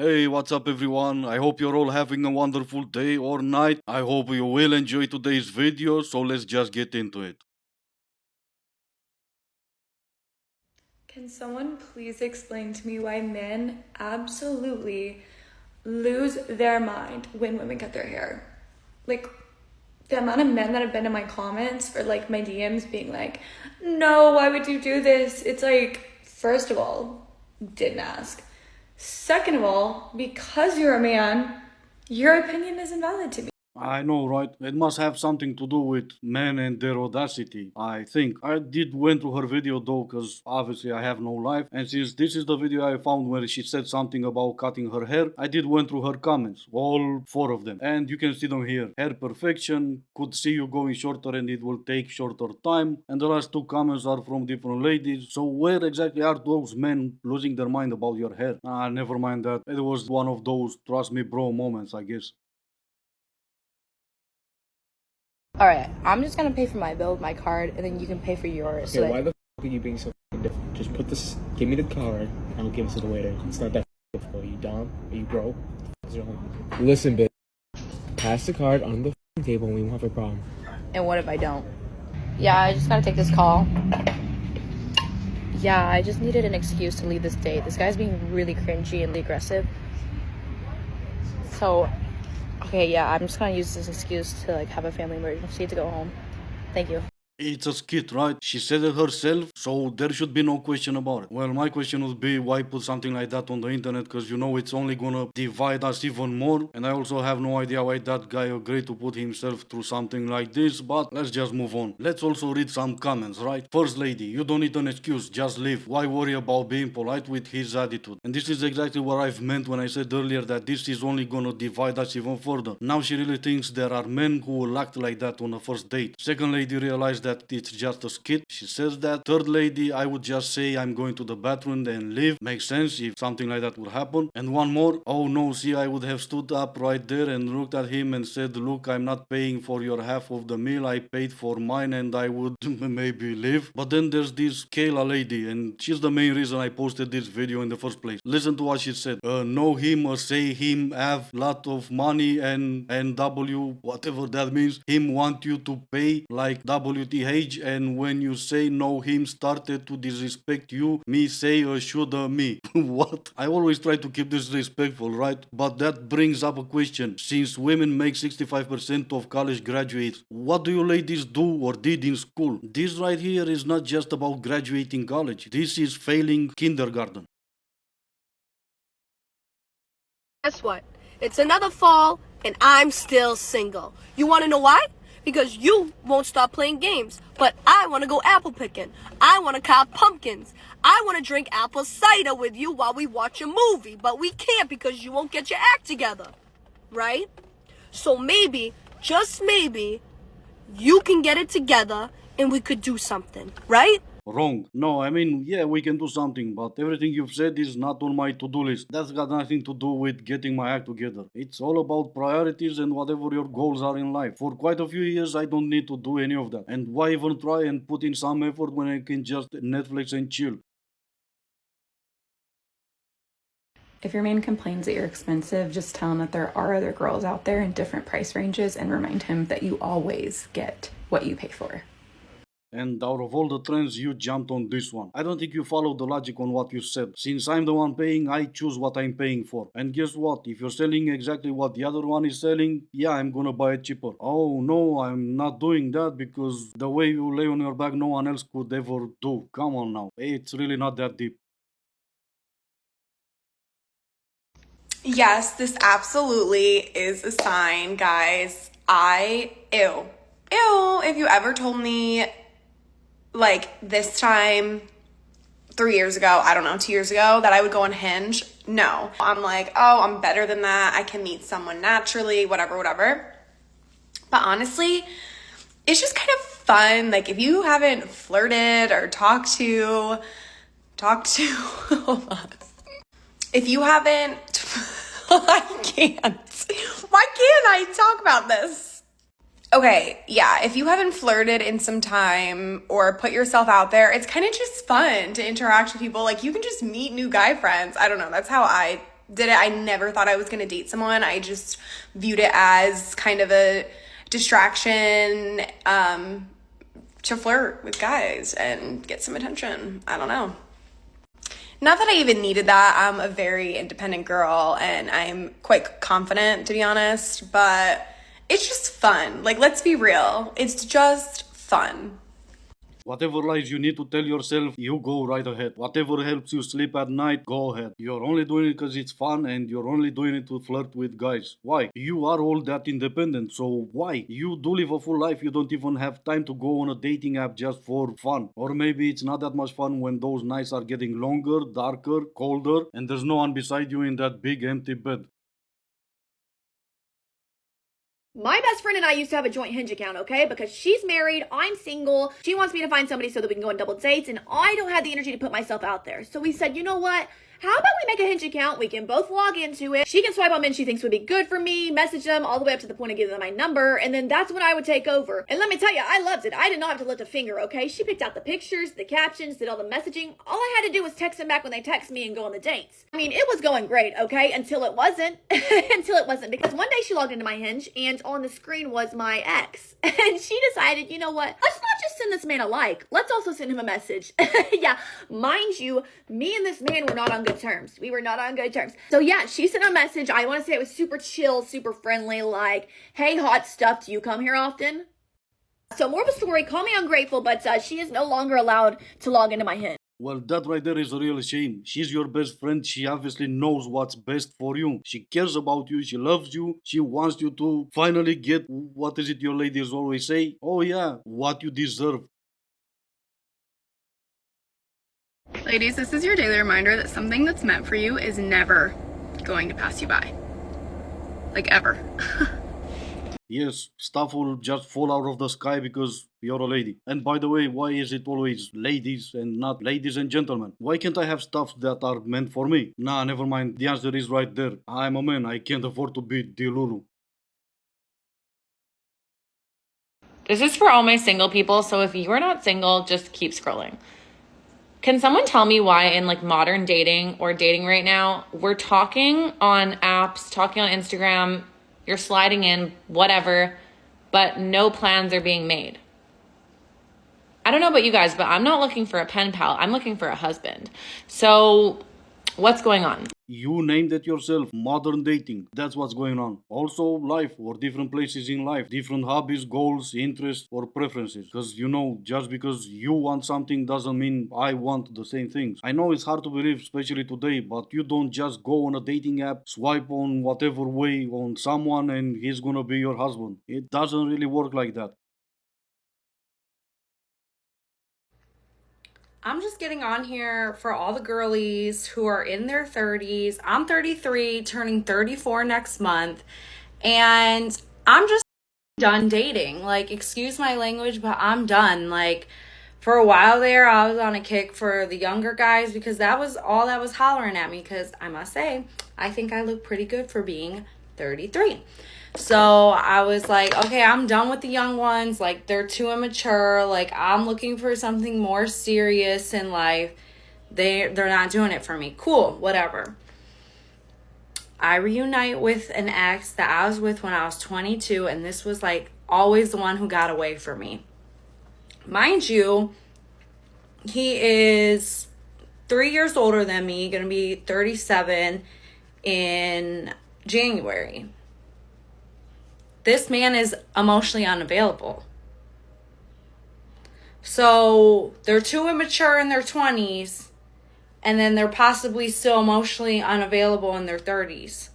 Hey, what's up everyone? I hope you're all having a wonderful day or night. I hope you will enjoy today's video, so let's just get into it. Can someone please explain to me why men absolutely lose their mind when women cut their hair? Like, the amount of men that have been in my comments or like my DMs being like, no, why would you do this? It's like, first of all, didn't ask. Second of all, because you're a man, your opinion is invalid to me. I know, right? It must have something to do with men and their audacity, I think. I did went to her video though, because obviously I have no life. And since this is the video I found where she said something about cutting her hair, I did went through her comments, all four of them. And you can see them here. Hair perfection, could see you going shorter and it will take shorter time. And the last two comments are from different ladies. So where exactly are those men losing their mind about your hair? Ah, never mind that. It was one of those trust me bro moments, I guess. All right, I'm just gonna pay for my bill with my card, and then you can pay for yours. Okay, why the f are you being so different? Just put this, give me the card, and I'll give it to the waiter. It's not that difficult. Are you dumb? Are you broke? Listen, bitch. Pass the card on the table and we won't have a problem. And what if I don't? Yeah, I just gotta take this call. Yeah, I just needed an excuse to leave this date. This guy's being really cringy and aggressive. So, okay, yeah, I'm just gonna use this excuse to like have a family emergency to go home. Thank you. It's a skit, right? She said it herself, so there should be no question about it. Well, my question would be why put something like that on the internet, because you know it's only gonna divide us even more. And I also have no idea why that guy agreed to put himself through something like this, but let's just move on. Let's also read some comments, right? First lady, you don't need an excuse, just leave. Why worry about being polite with his attitude? And this is exactly what I've meant when I said earlier that this is only gonna divide us even further. Now she really thinks there are men who will act like that on a first date. Second lady realized that it's just a skit. She says that. Third lady, I would just say I'm going to the bathroom and leave. Makes sense if something like that would happen. And one more, oh no, see, I would have stood up right there and looked at him and said, look, I'm not paying for your half of the meal. I paid for mine and I would maybe leave. But then there's this Kayla lady and she's the main reason I posted this video in the first place. Listen to what she said. Know him or say him have lot of money and W, whatever that means. Him want you to pay like WTH, and when you say no, him started to disrespect you. Me say should me. What? I always try to keep this respectful, right? But that brings up a question. Since women make 65% of college graduates, what do you ladies do or did in school? This right here is not just about graduating college. This is failing kindergarten. Guess what? It's another fall, and I'm still single. You want to know why? Because you won't stop playing games. But I want to go apple picking. I want to cop pumpkins. I want to drink apple cider with you while we watch a movie. But we can't because you won't get your act together. Right? So maybe, just maybe, you can get it together and we could do something. Right? Wrong. No, I mean, yeah, we can do something, but everything you've said is not on my to-do list. That's got nothing to do with getting my act together. It's all about priorities and whatever your goals are in life. For quite a few years, I don't need to do any of that. And why even try and put in some effort when I can just Netflix and chill? If your man complains that you're expensive, just tell him that there are other girls out there in different price ranges and remind him that you always get what you pay for. And out of all the trends, you jumped on this one. I don't think you followed the logic on what you said. Since I'm the one paying, I choose what I'm paying for. And guess what? If you're selling exactly what the other one is selling, yeah, I'm gonna buy it cheaper. Oh no, I'm not doing that because the way you lay on your back, no one else could ever do. Come on now. It's really not that deep. Yes, this absolutely is a sign, guys. Ew. If you ever told me, like, this time 3 years ago, I don't know, 2 years ago, that I would go on Hinge, no. I'm like, oh, I'm better than that. I can meet someone naturally, whatever. But honestly, it's just kind of fun. Like, if you haven't flirted or talked to, hold on. If you haven't, I can't. Why can't I talk about this? Okay, yeah, if you haven't flirted in some time or put yourself out there, it's kind of just fun to interact with people. Like, you can just meet new guy friends. I don't know, that's how I did it. I never thought I was going to date someone. I just viewed it as kind of a distraction to flirt with guys and get some attention. I don't know. Not that I even needed that. I'm a very independent girl and I'm quite confident, to be honest, but it's just fun. Like, let's be real. It's just fun. Whatever lies you need to tell yourself, you go right ahead. Whatever helps you sleep at night, go ahead. You're only doing it because it's fun and you're only doing it to flirt with guys. Why? You are all that independent, so why? You do live a full life, you don't even have time to go on a dating app just for fun. Or maybe it's not that much fun when those nights are getting longer, darker, colder, and there's no one beside you in that big empty bed. My best friend and I used to have a joint Hinge account, okay? Because she's married, I'm single. She wants me to find somebody so that we can go on double dates, and I don't have the energy to put myself out there. So we said, you know what? How about we make a Hinge account? We can both log into it. She can swipe on men she thinks would be good for me, message them all the way up to the point of giving them my number, and then that's when I would take over. And let me tell you, I loved it. I did not have to lift a finger, okay? She picked out the pictures, the captions, did all the messaging. All I had to do was text them back when they text me and go on the dates. I mean, it was going great, okay? Until it wasn't. Until it wasn't. Because one day she logged into my Hinge, and on the screen was my ex. And she decided, you know what? Let's not just send this man a like. Let's also send him a message. Yeah, mind you, me and this man were not on good terms. We were not on good terms. So yeah, she sent a message. I want to say it was super chill, super friendly, like, hey, hot stuff, do you come here often? So more of a story, call me ungrateful, but she is no longer allowed to log into my Hinge. Well, that right there is a real shame. She's your best friend. She obviously knows what's best for you. She cares about you. She loves you. She wants you to finally get, what is it your ladies always say? Oh yeah, what you deserve. Ladies, this is your daily reminder that something that's meant for you is never going to pass you by. Like, ever. Yes, stuff will just fall out of the sky because you're a lady. And by the way, why is it always ladies and not ladies and gentlemen? Why can't I have stuff that are meant for me? Nah, never mind. The answer is right there. I'm a man. I can't afford to be Delulu. This is for all my single people, so if you are not single, just keep scrolling. Can someone tell me why in like modern dating or dating right now, we're talking on apps, talking on Instagram, you're sliding in, whatever, but no plans are being made? I don't know about you guys, but I'm not looking for a pen pal. I'm looking for a husband. So what's going on? You named it yourself, modern dating. That's what's going on. Also, life or different places in life, different hobbies, goals, interests, or preferences. Because just because you want something doesn't mean I want the same things. I know it's hard to believe, especially today, but you don't just go on a dating app, swipe on whatever way on someone, and he's gonna be your husband. It doesn't really work like that. I'm just getting on here for all the girlies who are in their 30s. I'm 33, turning 34 next month, and I'm just done dating. Like, excuse my language, but I'm done. Like, for a while there, I was on a kick for the younger guys because that was all that was hollering at me, because I must say, I think I look pretty good for being 33. So I was like, okay, I'm done with the young ones. Like, they're too immature. Like, I'm looking for something more serious in life. They're not doing it for me. Cool, whatever. I reunite with an ex that I was with when I was 22, and this was like always the one who got away from me. Mind you, he is 3 years older than me, gonna be 37 in January. This man is emotionally unavailable. So they're too immature in their 20s, and then they're possibly still emotionally unavailable in their 30s.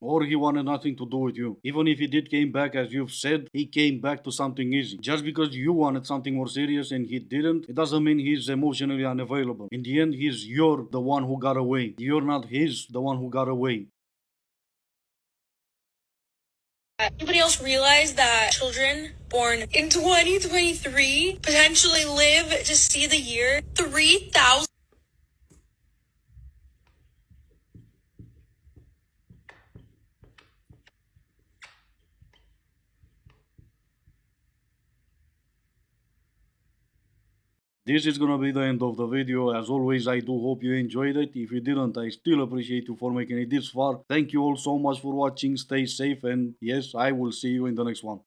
Or he wanted nothing to do with you. Even if he did came back, as you've said, he came back to something easy. Just because you wanted something more serious and he didn't, it doesn't mean he's emotionally unavailable. In the end, you're the one who got away. You're not the one who got away. Anybody else realize that children born in 2023 potentially live to see the year 3000? This is gonna be the end of the video. As always, I do hope you enjoyed it. If you didn't, I still appreciate you for making it this far. Thank you all so much for watching. Stay safe, and yes, I will see you in the next one.